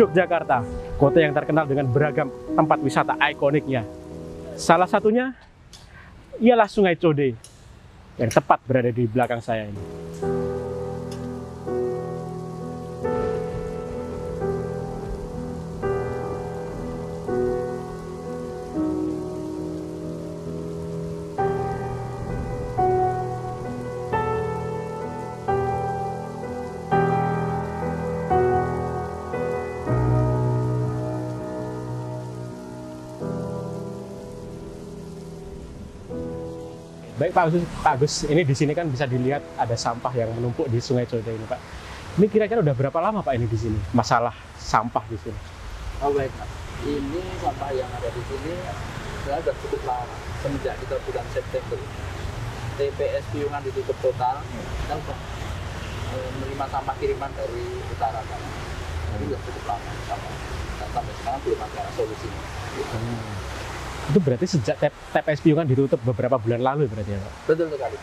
Yogyakarta, kota yang terkenal dengan beragam tempat wisata ikoniknya. Salah satunya ialah Sungai Code yang tepat berada di belakang saya ini. Baik Pak Agus, ini di sini kan bisa dilihat ada sampah yang menumpuk di Sungai Code ini, Pak. Ini kira-kira udah berapa lama Pak ini di sini? Masalah sampah di sini. Oh baik, Pak. Ini sampah yang ada di sini sudah cukup lama. Semenjak kita bulan September, TPS Piungan ditutup total. Kita sudah menerima sampah kiriman dari utara sana. Jadi sudah cukup lama sampah. Dan sampai sekarang belum ada solusinya. Itu berarti sejak TPS Piungan ditutup beberapa bulan lalu berarti ya Pak? Betul sekali.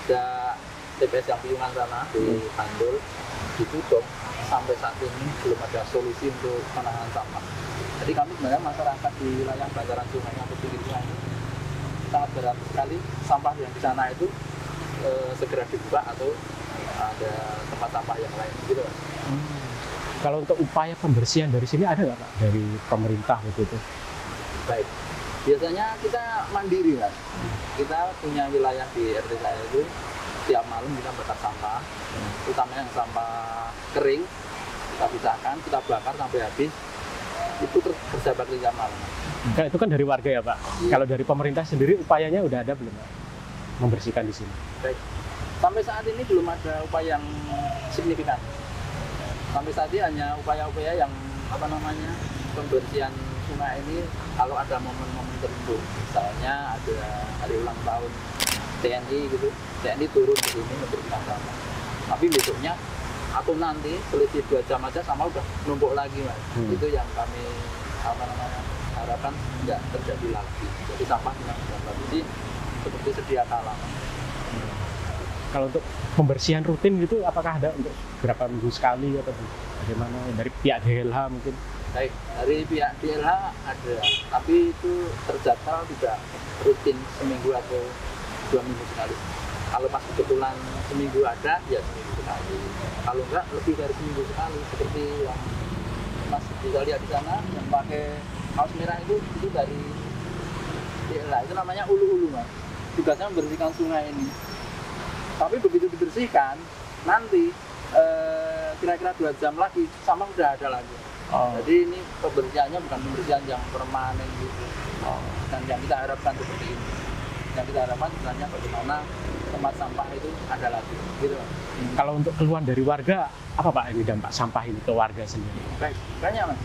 Sejak TPS yang Piungan sana di Bandul ditutup, sampai saat ini belum ada solusi untuk penanganan sampah. Jadi kami sebenarnya masyarakat di wilayah bantaran sungai atau pinggir sungai ini sangat berat sekali sampah yang di sana itu segera dibuka atau ada tempat sampah yang lain gitu Pak. Kalau untuk upaya pembersihan dari sini ada nggak Pak dari pemerintah begitu? Baik, biasanya kita mandiri kan. Kita punya wilayah di RT saya itu tiap malam kita bakar sampah, utamanya yang sampah kering kita pisahkan, kita bakar sampai habis. Itu kerja bakti tiap malam. Itu kan dari warga ya Pak. Iya. Kalau dari pemerintah sendiri upayanya udah ada belum Pak? Membersihkan di sini. Baik, sampai saat ini belum ada upaya yang signifikan. Sampai saat ini hanya upaya-upaya yang pembersihan sungai ini kalau ada momen-momen tertentu, misalnya ada hari ulang tahun TNI gitu, TNI turun ke sini membersihkan sampah. Tapi besoknya atau nanti selisih 2 jam aja sama udah numpuk lagi Mas. Itu yang kami harapkan tidak terjadi lagi. Jadi sampah tidak kondisi seperti sedia kala. Kalau untuk pembersihan rutin gitu, apakah ada untuk berapa minggu sekali atau bagaimana dari pihak DLH mungkin? Baik, dari pihak DLH ada, tapi itu terjadwal tidak rutin seminggu atau 2 minggu sekali. Kalau pas kebetulan seminggu ada, ya seminggu sekali. Kalau enggak, lebih dari seminggu sekali. Seperti yang Mas bisa lihat di sana, yang pakai kaos merah itu dari DLH. Itu namanya ulu-ulu Mas. Tugasnya membersihkan sungai ini. Tapi begitu dibersihkan, nanti kira-kira 2 jam lagi, sama udah ada lagi. Jadi ini pembersihannya bukan pembersihan yang permanen gitu. Dan yang kita harapkan seperti ini. Yang kita harapkan sebenarnya bagaimana tempat sampah itu ada lagi gitu. Kalau untuk keluhan dari warga, apa Pak ini dampak sampah ini ke warga sendiri? Baik, banyak Mas.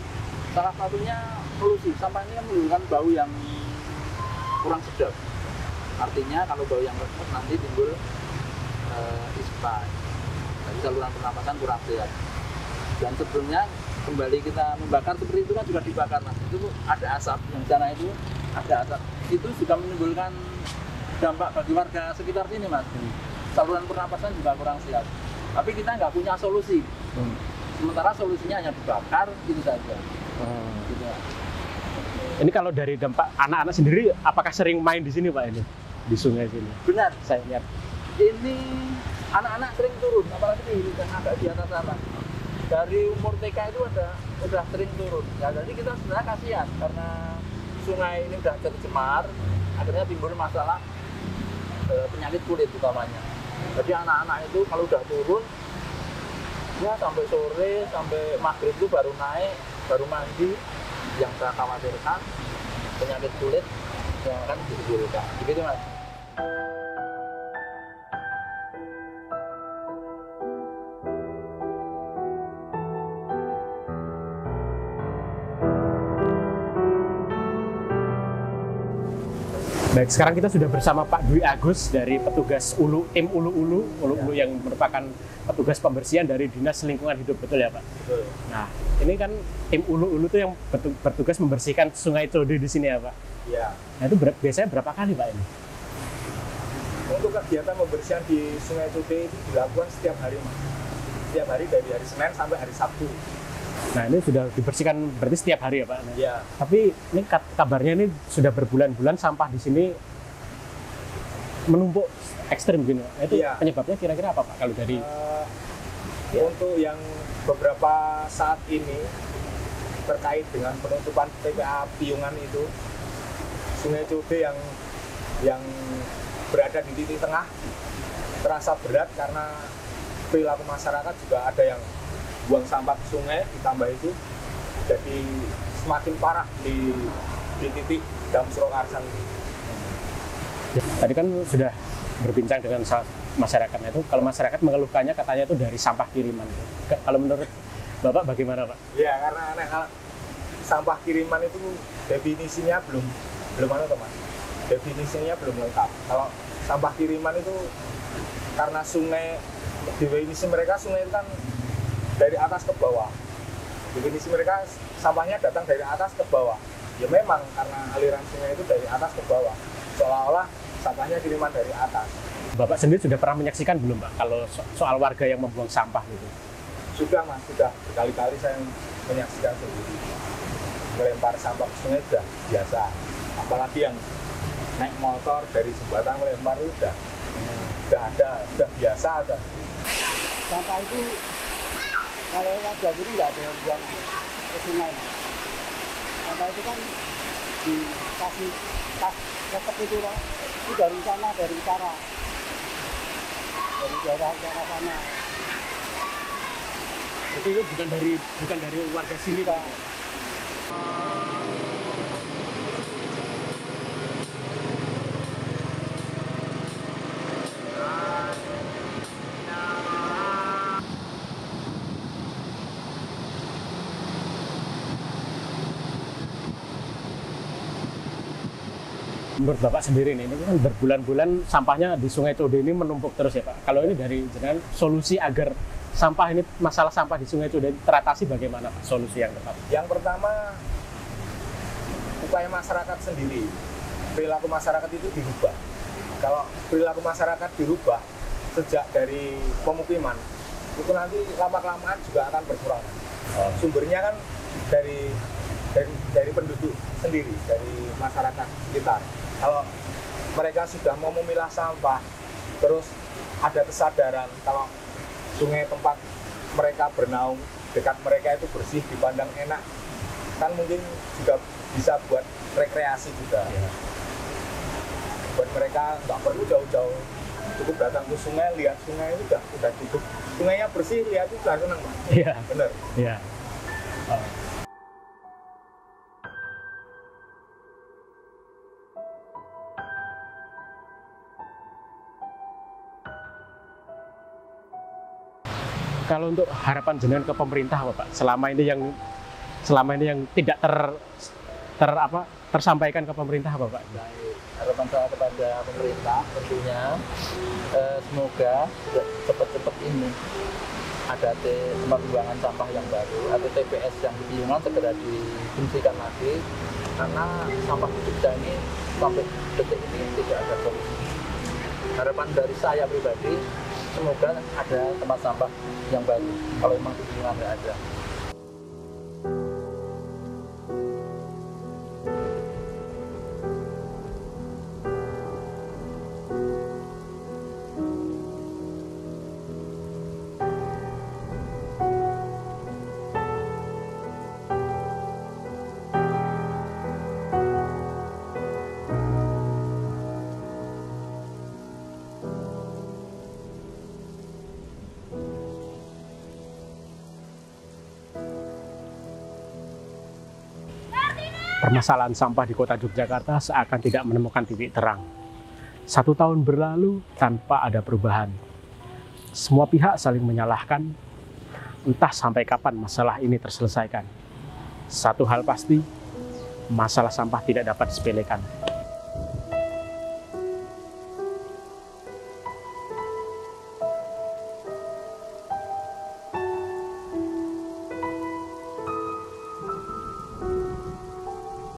Salah satunya polusi. Sampah ini kan menimbulkan bau yang kurang sedap. Artinya kalau bau yang resep nanti timbul ispa. Jadi saluran pernapasan kurang sehat. Dan sebelumnya kembali kita membakar seperti itu kan juga dibakar Mas. Itu ada asap yang di sana itu ada asap. Itu juga menimbulkan dampak bagi warga sekitar sini Mas. Saluran pernapasan juga kurang sehat. Tapi kita nggak punya solusi. Sementara solusinya hanya dibakar itu saja. Gitu, Mas. Ini kalau dari dampak anak-anak sendiri, apakah sering main di sini Pak ini? Di sungai sini? Benar. Saya lihat. Ini anak-anak sering turun, apalagi di dan agak di atas sana. Dari umur TK itu udah sering turun. Ya, jadi kita sebenarnya kasihan karena sungai ini udah tercemar, akhirnya timbul masalah penyakit kulit utamanya. Jadi anak-anak itu kalau udah turun, ya sampai sore, sampai maghrib itu baru naik, baru mandi. Yang saya khawatirkan penyakit kulit yang akan ditimbulkan. Begitu Mas. Baik, sekarang kita sudah bersama Pak Dwi Agus dari petugas tim Ulu-Ulu yang merupakan petugas pembersihan dari Dinas Lingkungan Hidup, betul ya Pak? Betul. Nah, ini kan tim Ulu-Ulu itu yang bertugas membersihkan Sungai Code di sini ya Pak? Iya. Nah, itu biasanya berapa kali Pak ini? Untuk kegiatan pembersihan di Sungai Code itu dilakukan setiap hari Mas. Setiap hari dari hari Senin sampai hari Sabtu. Nah, ini sudah dibersihkan berarti setiap hari ya Pak? Ya, Tapi ini kabarnya ini sudah berbulan-bulan sampah di sini menumpuk ekstrim gini. Nah, itu Iya. penyebabnya kira-kira apa Pak kalau dari untuk yang beberapa saat ini terkait dengan penutupan TPA Piungan itu, Sungai Code yang berada di titik tengah terasa berat karena perilaku masyarakat juga ada yang buang sampah ke sungai, ditambah itu jadi semakin parah di titik Dam Surakarsan. Tadi kan sudah berbincang dengan masyarakatnya itu, kalau masyarakat mengeluhkannya katanya itu dari sampah kiriman. Kalau menurut Bapak bagaimana Pak? Ya, karena aneh, kalau sampah kiriman itu definisinya belum ada teman. Definisinya belum lengkap. Kalau sampah kiriman itu karena sungai, definisi mereka sungai itu kan dari atas ke bawah. Definisi mereka sampahnya datang dari atas ke bawah. Ya memang karena aliran sungai itu dari atas ke bawah. Seolah-olah sampahnya kiriman dari atas. Bapak sendiri sudah pernah menyaksikan belum Pak kalau soal warga yang membuang sampah gitu? Sudah Mas, sudah berkali-kali saya menyaksikan sendiri. Melempar sampah ke sungai sudah biasa. Apalagi yang naik motor dari jembatan melempar itu sudah ada, sudah biasa ada. Sampah itu kalau warga ini nggak ada yang buang ke sungai. Sampah itu kan dikasih tas tetap itu loh. Itu dari sana, dari utara, dari daerah utara sana. Itu bukan dari warga sini Pak. Menurut Bapak sendiri nih, ini kan berbulan-bulan sampahnya di Sungai Code ini menumpuk terus ya Pak. Kalau ini dari jenengan solusi agar sampah ini, masalah sampah di Sungai Code teratasi bagaimana Pak? Solusi yang tepat? Yang pertama, upaya masyarakat sendiri. Perilaku masyarakat itu dirubah. Kalau perilaku masyarakat dirubah sejak dari pemukiman, itu nanti lama-kelamaan juga akan berkurang. Sumbernya kan dari penduduk sendiri, dari masyarakat sekitar. Kalau mereka sudah mau memilah sampah, terus ada kesadaran kalau sungai tempat mereka bernaung, dekat mereka itu bersih, dipandang enak, kan mungkin juga bisa buat rekreasi juga. Ya. Buat mereka nggak perlu jauh-jauh, cukup datang ke sungai, lihat sungai itu udah cukup. Sungainya bersih, lihat itu sudah senang Mas. Iya. Bener. Iya. Kalau untuk harapan jenengan ke pemerintah apa Pak? Selama ini yang tidak tersampaikan ke pemerintah apa Pak? Baik, harapan saya kepada pemerintah tentunya semoga cepat-cepat ini ada tempat pembuangan sampah yang baru atau TPS yang di Piungan segera difungsikan lagi, karena sampah di Jogja ini sampai detik ini tidak ada solusi. Harapan dari saya pribadi, semoga ada tempat sampah yang baru kalau memang di Piungan nggak ada. Permasalahan sampah di kota Yogyakarta seakan tidak menemukan titik terang. 1 tahun berlalu tanpa ada perubahan. Semua pihak saling menyalahkan, entah sampai kapan masalah ini terselesaikan. Satu hal pasti, masalah sampah tidak dapat disepelekan.